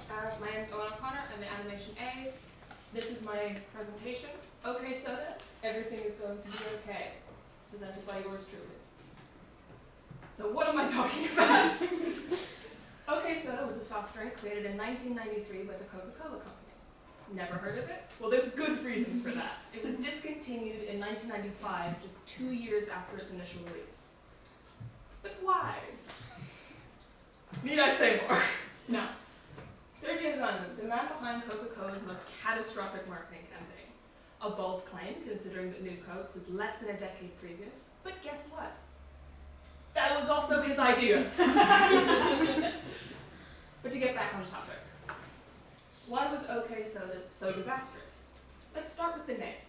My name's Owen O'Connor. I'm in Animation A. This is my presentation. OK Soda, everything is going to be OK. Presented by yours truly. So what am I talking about? OK Soda was a soft drink created in 1993 by the Coca-Cola Company. Never heard of it? Well, there's a good reason for that. It was discontinued in 1995, just 2 years after its initial release. But why? Need I say more? No. Sergio Zanman, the man behind Coca-Cola's most catastrophic marketing campaign. A bold claim, considering that New Coke was less than a decade previous. But guess what? That was also his idea. But to get back on topic. Why was OK Soda so disastrous? Let's start with the name.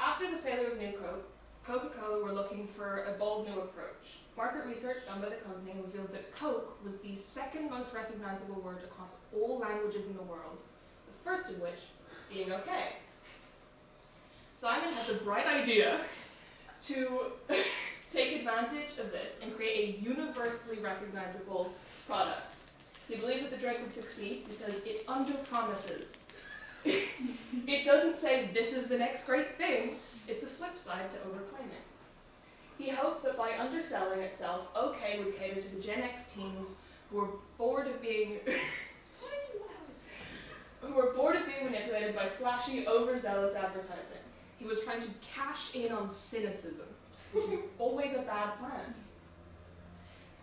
After the failure of New Coke, Coca-Cola were looking for a bold new approach. Market research done by the company revealed that Coke was the second most recognizable word across all languages in the world, the first of which being OK. Simon had the bright idea to take advantage of this and create a universally recognizable product. He believed that the drink would succeed because it under-promises. It doesn't say, this is the next great thing. It's the flip side to overclaiming. He hoped that by underselling itself, OK would cater to the Gen X teens who were bored of being manipulated by flashy, overzealous advertising. He was trying to cash in on cynicism, which is always a bad plan.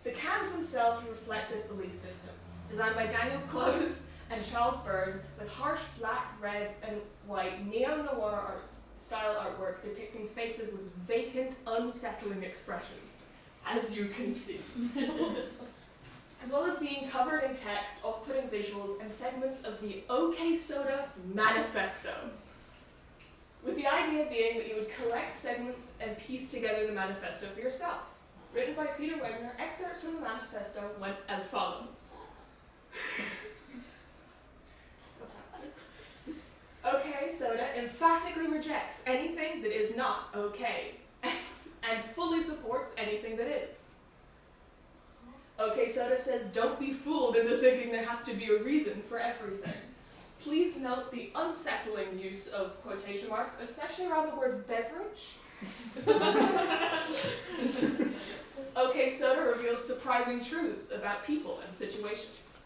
The cans themselves reflect this belief system. Designed by Daniel Close and Charles Byrne, with harsh black, red, and white neo-noir style artwork depicting faces with vacant, unsettling expressions, as you can see. As well as being covered in text, off-putting visuals, and segments of the OK Soda manifesto. With the idea being that you would collect segments and piece together the manifesto for yourself. Written by Peter Wegner, excerpts from the manifesto went as follows. OK Soda emphatically rejects anything that is not OK, and fully supports anything that is. OK Soda says, don't be fooled into thinking there has to be a reason for everything. Please note the unsettling use of quotation marks, especially around the word beverage. OK Soda reveals surprising truths about people and situations.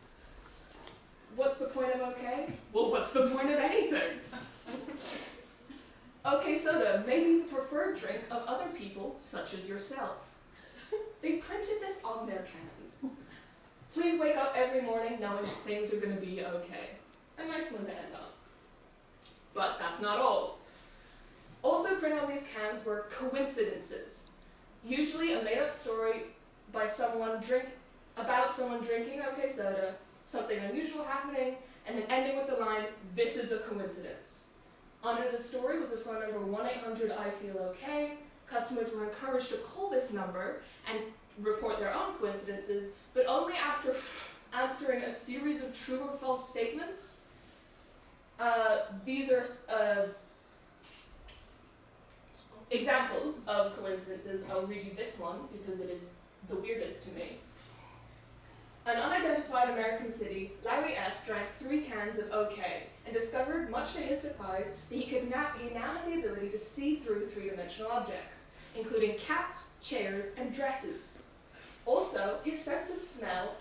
What's the point of OK? Well, what's the point of anything? OK Soda may be the preferred drink of other people, such as yourself. They printed this on their cans. Please wake up every morning knowing things are going to be OK. A nice one to end on. But that's not all. Also printed on these cans were coincidences. Usually a made-up story by about someone drinking OK Soda, something unusual happening, and then ending with the line, this is a coincidence. Under the story was a phone number 1-800-I-FEEL-OK. Customers were encouraged to call this number and report their own coincidences, but only after answering a series of true or false statements. These are examples of coincidences. I'll read you this one because it is the weirdest to me. An unidentified American city, Larry F. drank 3 cans of OK and discovered, much to his surprise, that he now had the ability to see through 3-dimensional objects, including cats, chairs, and dresses. Also, his sense of smell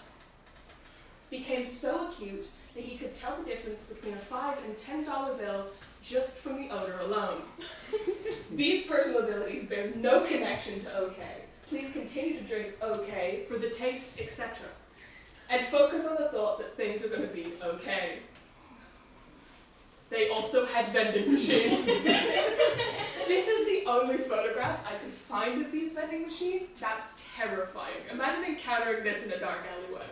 became so acute that he could tell the difference between a $5 and $10 bill just from the odor alone. These personal abilities bear no connection to OK. Please continue to drink OK for the taste, etc. And focus on the thought that things are going to be OK. They also had vending machines. This is the only photograph I could find of these vending machines. That's terrifying. Imagine encountering this in a dark alleyway.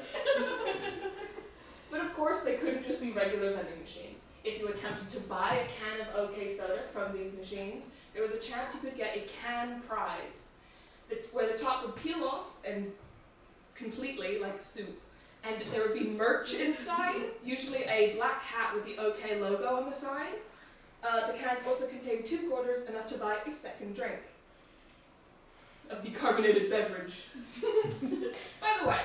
But of course, they couldn't just be regular vending machines. If you attempted to buy a can of OK Soda from these machines, there was a chance you could get a can prize, where the top would peel off and completely, like soup, and there would be merch inside, usually a black hat with the OK logo on the side. The cans also contained 2 quarters, enough to buy a second drink of the carbonated beverage. By the way,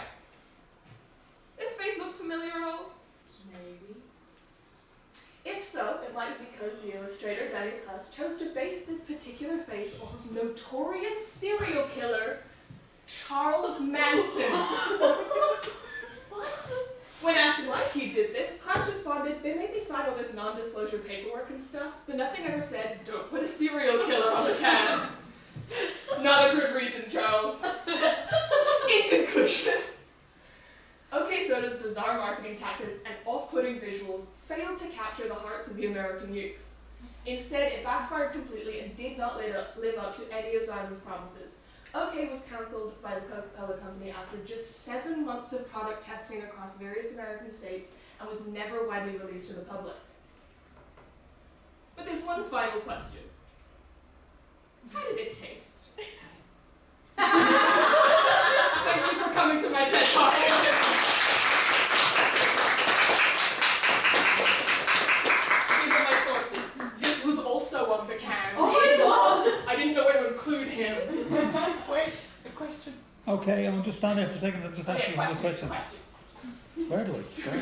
this face look familiar? illustrator, Daniel Klaus, chose to base this particular face off of notorious serial killer Charles Manson. What? When asked why he did this, Klaus responded, they made me sign all this non-disclosure paperwork and stuff, but nothing ever said, don't put a serial killer on the can. Not a good reason, Charles. In conclusion, OK Soda's bizarre marketing tactics and off-putting visuals failed to capture the hearts of the American youth. Instead, it backfired completely and did not live up to any of Simon's promises. OK was cancelled by the Coca-Cola Company after just 7 months of product testing across various American states and was never widely released to the public. But there's one final question. How did it taste? Thank you for coming to my TED Talk. These are my sources. This was also on the can. Oh my god! I didn't know where to include him. Wait, a question. Okay, I'll just stand there for a second and just ask you a question. Questions. Where do I start?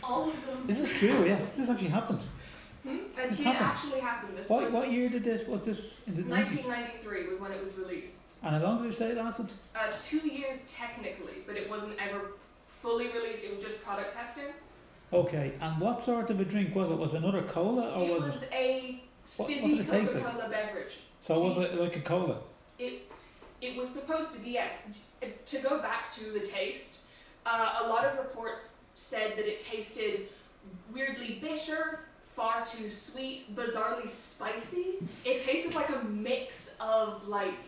All of them. Is this true? Yeah, this actually happened. It This did happened. actually happen. This What, was what year did this? Was this in the 90s? 1993 was when it was released. And how long did it say it lasted? 2 years technically, but it wasn't ever fully released. It was just product testing. Okay, and what sort of a drink was it? Was it another cola or It was was it? a What fizzy did it taste like? Coca-Cola beverage. So was it like a cola? It was supposed to be, yes. To go back to the taste, a lot of reports said that it tasted weirdly bitter, far too sweet, bizarrely spicy. It tasted like a mix of like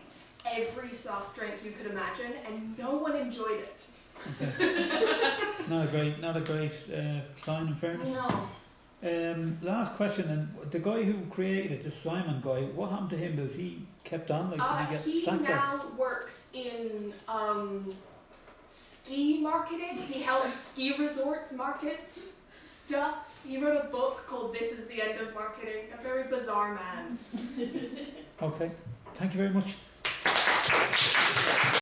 every soft drink you could imagine, and no one enjoyed it. Not a great sign in fairness. No. Last question, and the guy who created it, the Simon guy, what happened to him? Was he kept on? Like, did he He get sacked? now works in ski marketing. He helps ski resorts market stuff. He wrote a book called This Is the End of Marketing. A very bizarre man. Okay, thank you very much.